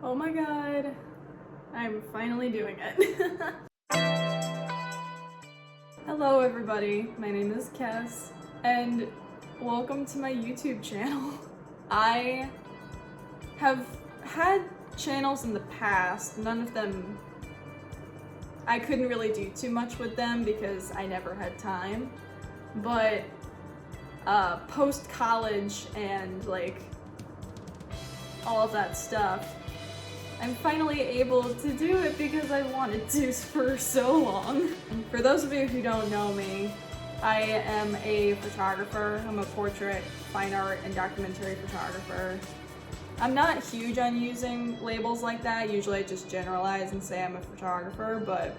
Oh my god, I'm finally doing it. Hello everybody, my name is Kes, and welcome to my YouTube channel. I have had channels in the past, none of them, I couldn't really do too much with them because I never had time, but post-college and like all of that stuff, I'm finally able to do it because I wanted to for so long. For those of you who don't know me, I am a photographer. I'm a portrait, fine art, and documentary photographer. I'm not huge on using labels like that. Usually I just generalize and say I'm a photographer, but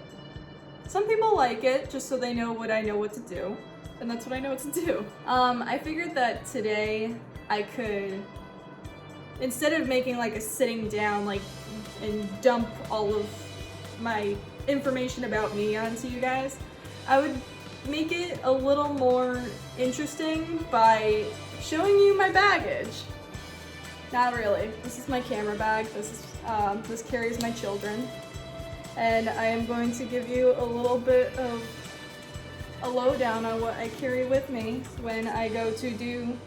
some people like it just so they know what I know what to do, and that's what I know what to do. I figured that today I could, instead of making like a sitting down like and dump all of my information about me onto you guys, I would make it a little more interesting by showing you my baggage. Not really. This is my camera bag. This carries my children, and I am going to give you a little bit of a lowdown on what I carry with me when I go to do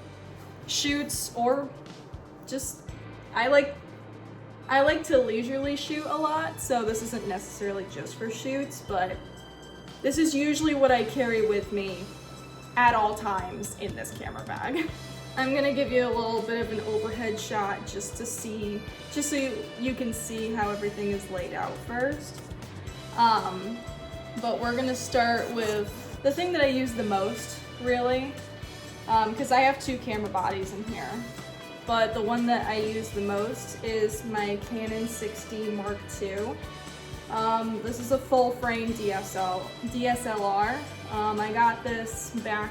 shoots, or just I like to leisurely shoot a lot, so this isn't necessarily just for shoots, but this is usually what I carry with me at all times in this camera bag. I'm gonna give you a little bit of an overhead shot just so you can see how everything is laid out first. But we're gonna start with the thing that I use the most, really, because I have two camera bodies in here. But the one that I use the most is my Canon 60 Mark II. This is a full frame DSLR. I got this back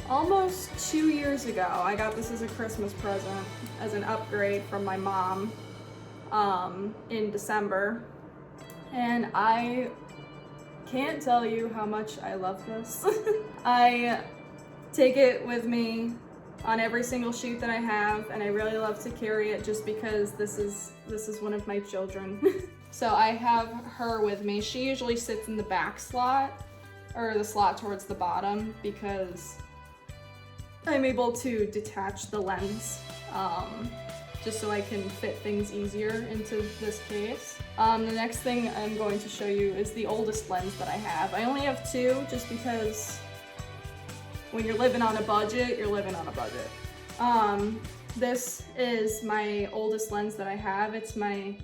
almost 2 years ago. I got this as a Christmas present, as an upgrade from my mom in December. And I can't tell you how much I love this. I take it with me on every single shoot that I have, and I really love to carry it just because this is one of my children. So I have her with me. She usually sits in the back slot, or the slot towards the bottom, because I'm able to detach the lens just so I can fit things easier into this case. The next thing I'm going to show you is the oldest lens that I have. I only have two just because when you're living on a budget, you're living on a budget. This is my oldest lens that I have. It's my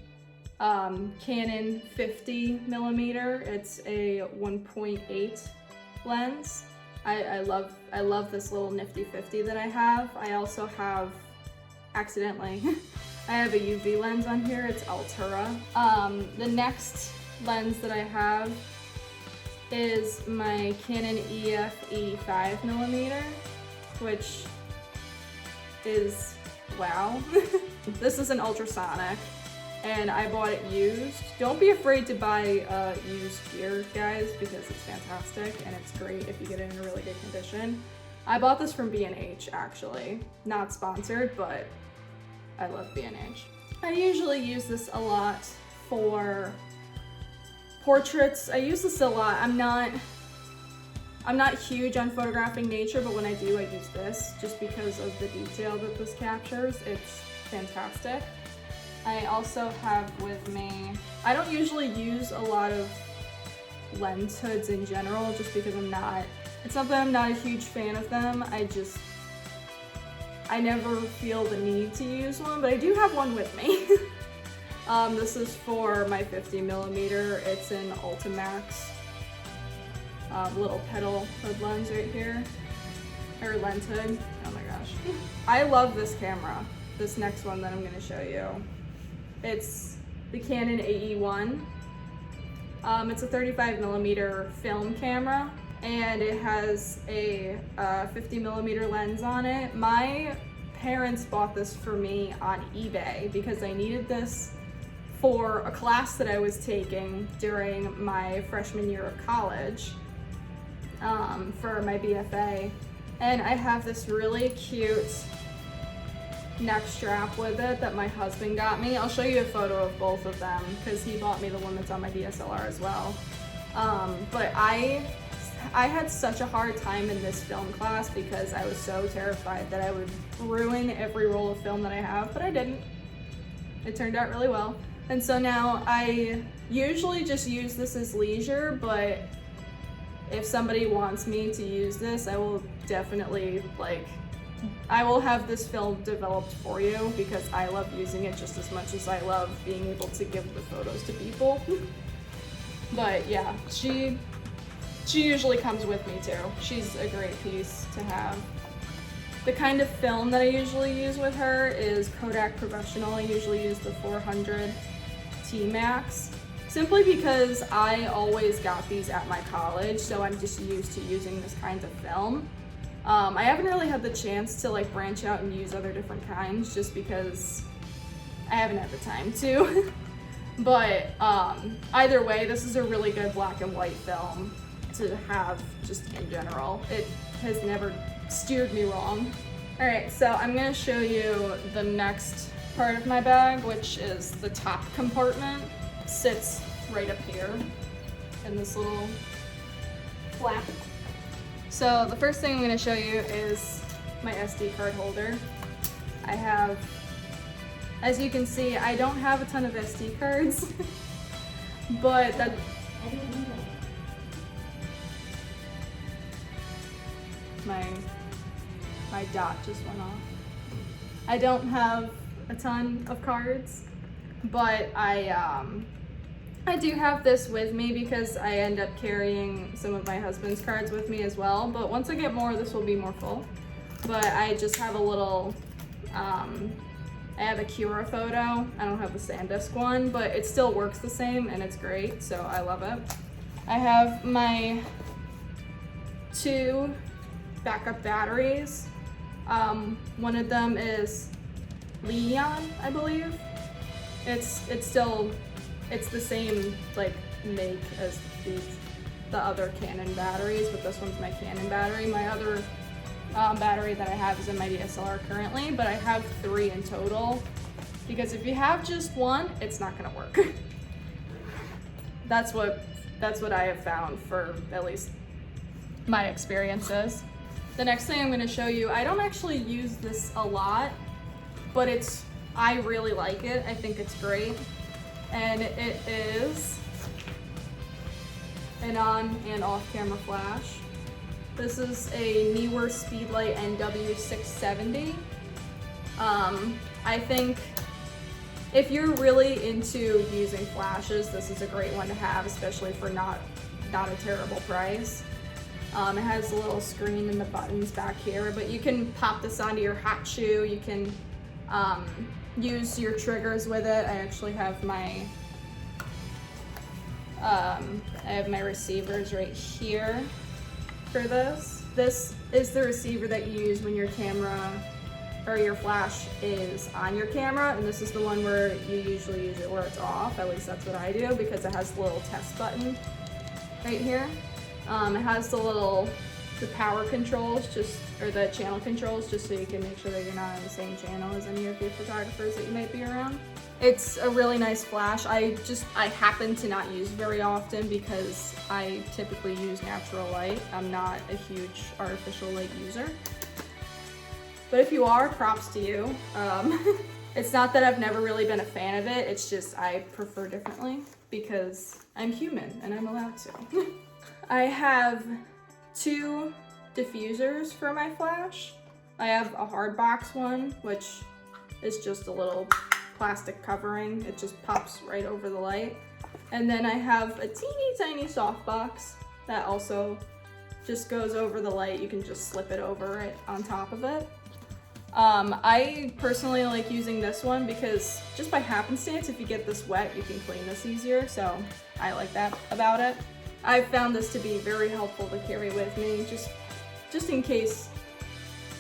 Canon 50mm. It's a 1.8 lens. I love this little nifty 50 that I have. I also have, accidentally, I have a UV lens on here. It's Altura. The next lens that I have is my Canon EF-E 5mm, which is, wow. This is an ultrasonic, and I bought it used. Don't be afraid to buy used gear, guys, because it's fantastic and it's great if you get it in a really good condition. I bought this from B&H, actually. Not sponsored, but I love B&H. I usually use this a lot for portraits. I use this a lot. I'm not huge on photographing nature, but when I do, I use this just because of the detail that this captures. It's fantastic. I also have with me, I don't usually use a lot of lens hoods in general just because it's not that I'm not a huge fan of them. I never feel the need to use one, but I do have one with me. This is for my 50mm. It's an Ultimax little pedal hood lens right here, or lens hood. Oh my gosh. I love this camera. This next one that I'm going to show you. It's the Canon AE-1. It's a 35mm film camera, and it has a 50mm lens on it. My parents bought this for me on eBay because I needed this for a class that I was taking during my freshman year of college for my BFA. And I have this really cute neck strap with it that my husband got me. I'll show you a photo of both of them because he bought me the one that's on my DSLR as well. But I had such a hard time in this film class because I was so terrified that I would ruin every roll of film that I have, but I didn't. It turned out really well. And so now I usually just use this as leisure, but if somebody wants me to use this, I will definitely, I will have this film developed for you because I love using it just as much as I love being able to give the photos to people. But yeah, she usually comes with me too. She's a great piece to have. The kind of film that I usually use with her is Kodak Professional. I usually use the 400 T-Max, simply because I always got these at my college, so I'm just used to using this kind of film. I haven't really had the chance to branch out and use other different kinds just because I haven't had the time to. But either way, this is a really good black and white film to have just in general. It has never steered me wrong. All right, so I'm gonna show you the next part of my bag, which is the top compartment. Sits right up here in this little flap. So the first thing I'm gonna show you is my SD card holder. I have, as you can see, I don't have a ton of SD cards, but that, my dot just went off. I don't have a ton of cards, but I do have this with me because I end up carrying some of my husband's cards with me as well. But once I get more, this will be more full. But I just have a little, I have a Cura photo. I don't have the SanDisk one, but it still works the same and it's great, so I love it. I have my 2 backup batteries. One of them is Leon, I believe. It's the same make as the other Canon batteries, but this one's my Canon battery. My other battery that I have is in my DSLR currently, but I have 3 in total because if you have just one, it's not gonna work. That's what I have found for at least my experiences. The next thing I'm gonna show you, I don't actually use this a lot, but I really like it. I think it's great. And it is an on and off camera flash. This is a Neewer Speedlight NW670. I think if you're really into using flashes, this is a great one to have, especially for not a terrible price. It has a little screen and the buttons back here, but you can pop this onto your hot shoe. You can use your triggers with it. I actually have my receivers right here for this. This is the receiver that you use when your camera or your flash is on your camera, and this is the one where you usually use it where it's off. At least that's what I do because it has the little test button right here. It has the power controls, or the channel controls, just so you can make sure that you're not on the same channel as any of the photographers that you might be around. It's a really nice flash. I happen to not use very often because I typically use natural light. I'm not a huge artificial light user. But if you are, props to you. It's not that I've never really been a fan of it, it's just I prefer differently because I'm human and I'm allowed to. I have 2 diffusers for my flash. I have a hard box one, which is just a little plastic covering. It just pops right over the light. And then I have a teeny tiny softbox that also just goes over the light. You can just slip it over it on top of it. I personally like using this one because just by happenstance, if you get this wet, you can clean this easier. So I like that about it. I've found this to be very helpful to carry with me, just in case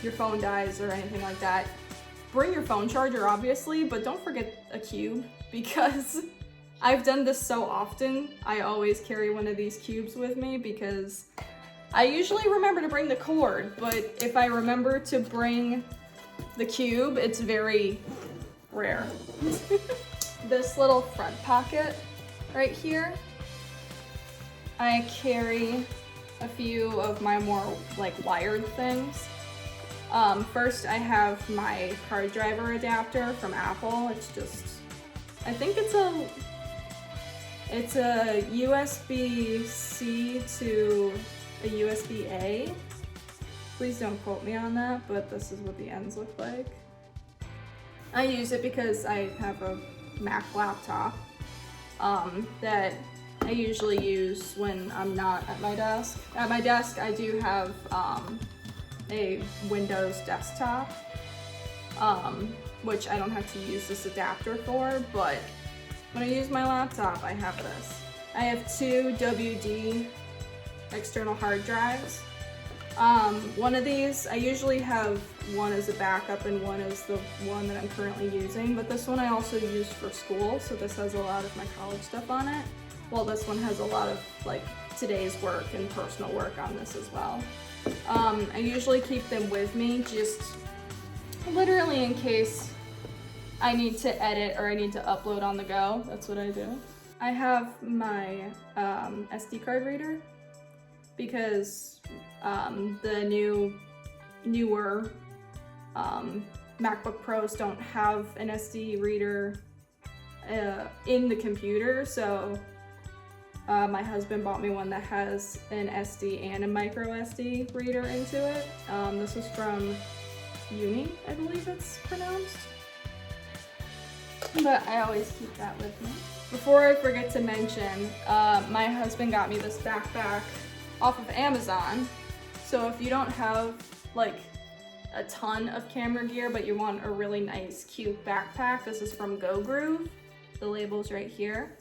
your phone dies or anything like that. Bring your phone charger, obviously, but don't forget a cube because I've done this so often. I always carry one of these cubes with me because I usually remember to bring the cord, but if I remember to bring the cube, it's very rare. This little front pocket right here, I carry a few of my more like wired things. First I have my hard driver adapter from Apple. It's just, I think it's a USB-C to a USB-A. Please don't quote me on that, but this is what the ends look like. I use it because I have a Mac laptop that I usually use when I'm not at my desk. At my desk, I do have a Windows desktop, which I don't have to use this adapter for, but when I use my laptop, I have this. I have two WD external hard drives. One of these, I usually have one as a backup and one as the one that I'm currently using, but this one I also use for school, so this has a lot of my college stuff on it, while this one has a lot of like today's work and personal work on this as well. I usually keep them with me just literally in case I need to edit or I need to upload on the go. That's what I do. I have my SD card reader because the newer MacBook Pros don't have an SD reader in the computer, so my husband bought me one that has an SD and a micro SD reader into it. This was from Uni, I believe it's pronounced. But I always keep that with me. Before I forget to mention, my husband got me this backpack off of Amazon. So if you don't have like a ton of camera gear, but you want a really nice, cute backpack, this is from Go Groove. The label's right here.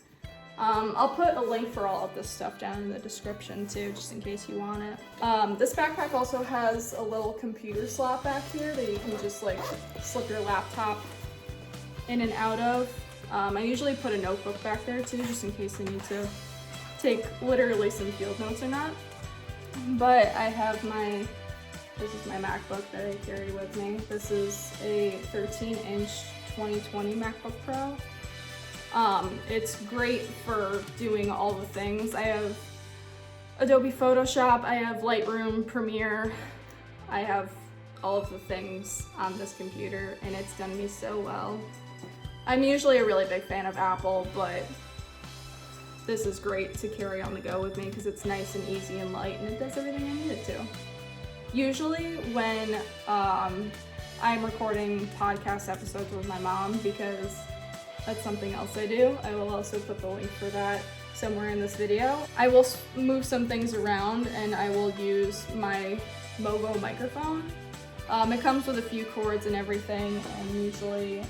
I'll put a link for all of this stuff down in the description too, just in case you want it. This backpack also has a little computer slot back here that you can just like slip your laptop in and out of. I usually put a notebook back there too, just in case I need to take literally some field notes or not. But I have this is my MacBook that I carry with me. This is a 13-inch 2020 MacBook Pro. It's great for doing all the things. I have Adobe Photoshop, I have Lightroom, Premiere, I have all of the things on this computer, and it's done me so well. I'm usually a really big fan of Apple, but this is great to carry on the go with me because it's nice and easy and light, and it does everything I need it to. Usually when I'm recording podcast episodes with my mom, because that's something else I do, I will also put the link for that somewhere in this video. I will move some things around and I will use my Movo microphone. It comes with a few cords and everything, and usually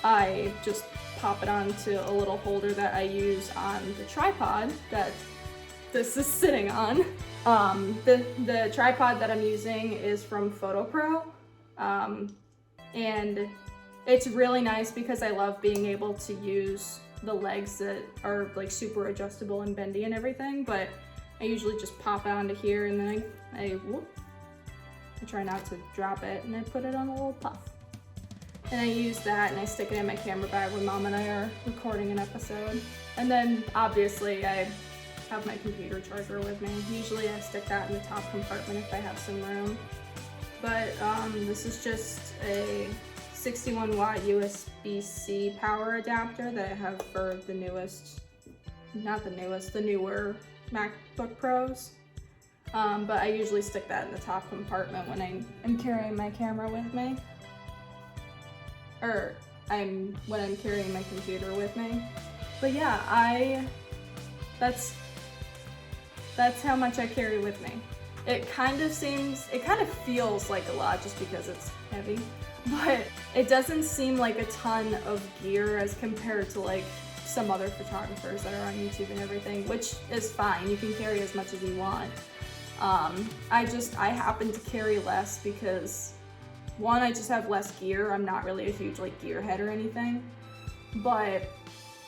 I just pop it onto a little holder that I use on the tripod that this is sitting on. The tripod that I'm using is from PhotoPro, and it's really nice because I love being able to use the legs that are like super adjustable and bendy and everything, but I usually just pop it onto here and then I try not to drop it, and I put it on a little puff. And I use that and I stick it in my camera bag when Mom and I are recording an episode. And then obviously I have my computer charger with me. Usually I stick that in the top compartment if I have some room. But this is just a 61 watt USB-C power adapter that I have for the newer MacBook Pros. But I usually stick that in the top compartment when I'm carrying my camera with me. Or when I'm carrying my computer with me. But yeah, that's how much I carry with me. It kind of feels like a lot just because it's heavy, but it doesn't seem like a ton of gear as compared to like some other photographers that are on YouTube and everything, which is fine. You can carry as much as you want. I happen to carry less because one, I just have less gear. I'm not really a huge like gearhead or anything, but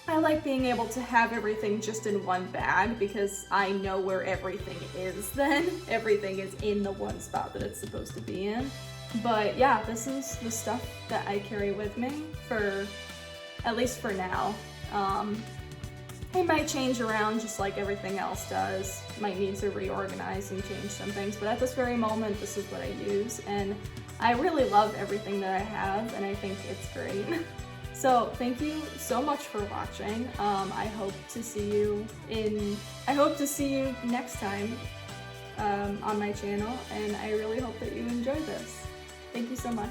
I like being able to have everything just in one bag because I know where everything is then. Everything is in the one spot that it's supposed to be in. But yeah, this is the stuff that I carry with me for, at least for now. It might change around just like everything else does. Might need to reorganize and change some things, but at this very moment, this is what I use, and I really love everything that I have, and I think it's great. So thank you so much for watching. I hope to see you next time on my channel, and I really hope that you enjoy this. Thank you so much.